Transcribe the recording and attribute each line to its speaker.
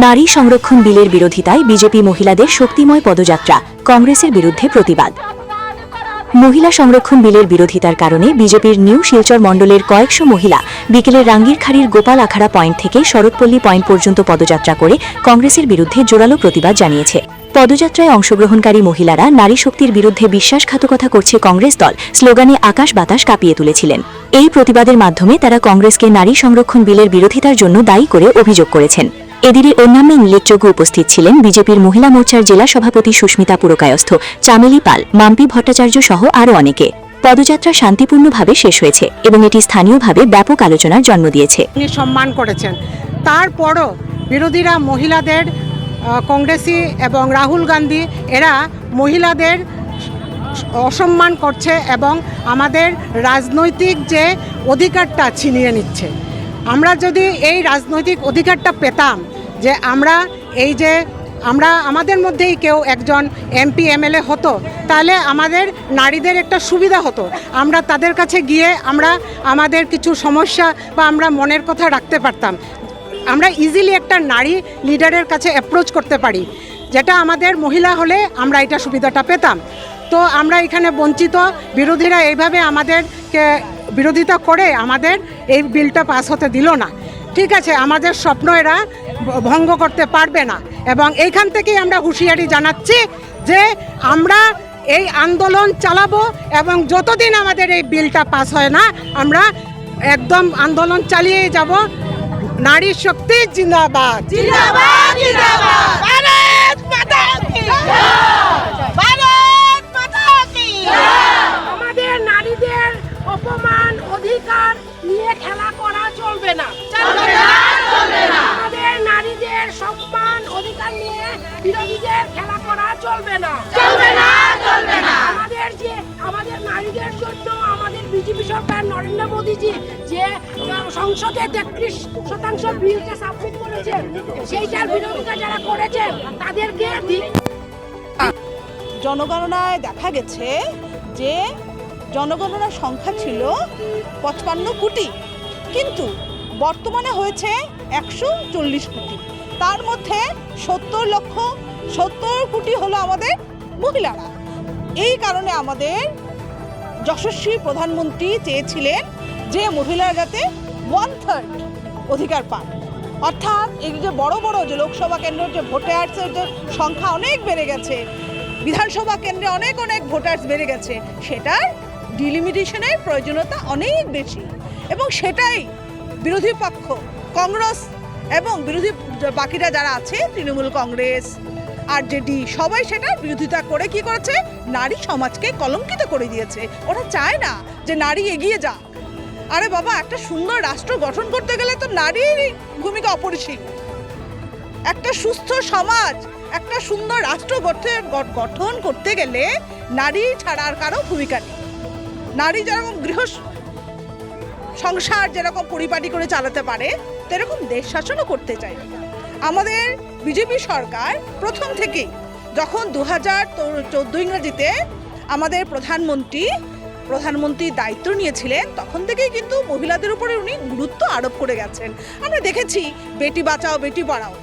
Speaker 1: নারী সংরক্ষণ বিলের বিরোধিতায় বিজেপি মহিলাদের শক্তিময় পদযাত্রা, কংগ্রেসের বিরুদ্ধে প্রতিবাদ। মহিলা সংরক্ষণ বিলের বিরোধিতার কারণে বিজেপির নিউ শিলচর মণ্ডলের কয়েকশো মহিলা বিকেলে রাঙ্গিরখাড়ির গোপাল আখাড়া পয়েন্ট থেকে শরৎপল্লী পয়েন্ট পর্যন্ত পদযাত্রা করে কংগ্রেসের বিরুদ্ধে জোরালো প্রতিবাদ জানিয়েছে। পদযাত্রায় অংশগ্রহণকারী মহিলারা নারী শক্তির বিরুদ্ধে বিশ্বাসঘাতকতা করছে কংগ্রেস দল স্লোগানে আকাশ বাতাস কাঁপিয়ে তুলেছিলেন। এই প্রতিবাদের মাধ্যমে তারা কংগ্রেসকে নারী সংরক্ষণ বিলের বিরোধিতার জন্য দায়ী করে অভিযোগ করেছেন। এদিকে অন্যান্য উল্লেখযোগ্য উপস্থিত ছিলেন বিজেপির মহিলা মোর্চার জেলা সভাপতি সুস্মিতা পুরকায়স্থ, চামেলি পাল, মাম্পি ভট্টাচার্য সহ আরও অনেকে। পদযাত্রা শান্তিপূর্ণভাবে শেষ হয়েছে এবং এটি স্থানীয়ভাবে ব্যাপক আলোচনার জন্ম দিয়েছে।
Speaker 2: সম্মান করেছেন, তারপরও বিরোধীরা মহিলাদের, কংগ্রেসি এবং রাহুল গান্ধী এরা মহিলাদের অসম্মান করছে এবং আমাদের রাজনৈতিক যে অধিকারটা ছিনিয়ে নিচ্ছে। আমরা যদি এই রাজনৈতিক অধিকারটা পেতাম, যে আমরা আমাদের মধ্যেই কেউ একজন এমপি এমএলএ হতো, তাহলে আমাদের নারীদের একটা সুবিধা হতো। আমরা তাদের কাছে গিয়ে আমরা আমাদের কিছু সমস্যা বা আমরা মনের কথা রাখতে পারতাম। আমরা ইজিলি একটা নারী লিডারের কাছে অ্যাপ্রোচ করতে পারি, যেটা আমাদের মহিলা হলে আমরা এটা সুবিধাটা পেতাম। তো আমরা এখানে বঞ্চিত, বিরোধীরা এইভাবে আমাদেরকে বিরোধিতা করে আমাদের এই বিলটা পাস হতে দিল না। ঠিক আছে, আমাদের স্বপ্ন এরা ভঙ্গ করতে পারবে না এবং এইখান থেকেই আমরা হুঁশিয়ারি জানাচ্ছি যে আমরা এই আন্দোলন চালাবো এবং যতদিন আমাদের এই বিলটা পাস হয় না আমরা একদম আন্দোলন চালিয়ে যাব। নারী শক্তি জিন্দাবাদ, জিন্দাবাদ, জিন্দাবাদ। ভারত মাতা কি জয়, ভারত মাতা কি জয়।
Speaker 3: আমাদের নারীদের অপমান অধিকার নিয়ে খেলা করা চলবে না,
Speaker 2: চলবে না, চলবে না।
Speaker 3: আমাদের নারীদের সম্মান অধিকার নিয়ে বিরোধীদের খেলা করা চলবে না,
Speaker 2: চলবে না, চলবে না।
Speaker 3: আমাদের নারীদের জন্য আমাদের বিজেপি সরকার নরেন্দ্র মোদীজি যে সংসদে 33% বিলকে সাবমিট করেছেন, সেইটার বিরোধিতা যারা করেছেন তাদেরকে
Speaker 4: জনগণনায় দেখা গেছে যে জনগণনার সংখ্যা ছিল 55 কোটি, কিন্তু বর্তমানে হয়েছে 140 কোটি। তার মধ্যে 70 কোটি হলো আমাদের মহিলারা। এই কারণে আমাদের যশস্বী প্রধানমন্ত্রী চেয়েছিলেন যে মহিলারা যাতে 1/3 অধিকার পান, অর্থাৎ এই যে বড় বড় যে লোকসভা কেন্দ্রের যে ভোটার্সের যে সংখ্যা অনেক বেড়ে গেছে, বিধানসভা কেন্দ্রে অনেক ভোটার্স বেড়ে গেছে, সেটার ডিলিমিটেশনের প্রয়োজনীয়তা অনেক বেশি এবং সেটাই বিরোধী পক্ষ কংগ্রেস এবং বিরোধী বাকিরা যারা আছে তৃণমূল কংগ্রেস আরজেডি সবাই সেটার বিরোধিতা করে কি করেছে, নারী সমাজকে কলঙ্কিত করে দিয়েছে। ওরা চায় না যে নারী এগিয়ে যাক। আরে বাবা, একটা সুন্দর রাষ্ট্র গঠন করতে গেলে তো নারীর ভূমিকা অপরিসীম। একটা সুস্থ সমাজ, একটা সুন্দর রাষ্ট্র গঠন করতে গেলে নারী ছাড়া আর কারো ভূমিকা নেই। নারী যেরকম গৃহ সংসার যেরকম পরিপাটি করে চালাতে পারে, সেরকম দেশ শাসনও করতে চায়। আমাদের বিজেপি সরকার প্রথম থেকেই, যখন 2014 ইংরেজিতে আমাদের প্রধানমন্ত্রী দায়িত্ব নিয়েছিলেন, তখন থেকেই কিন্তু মহিলাদের উপরে উনি গুরুত্ব আরোপ করে গেছেন। আমরা দেখেছি বেটি বাঁচাও বেটি পড়াও,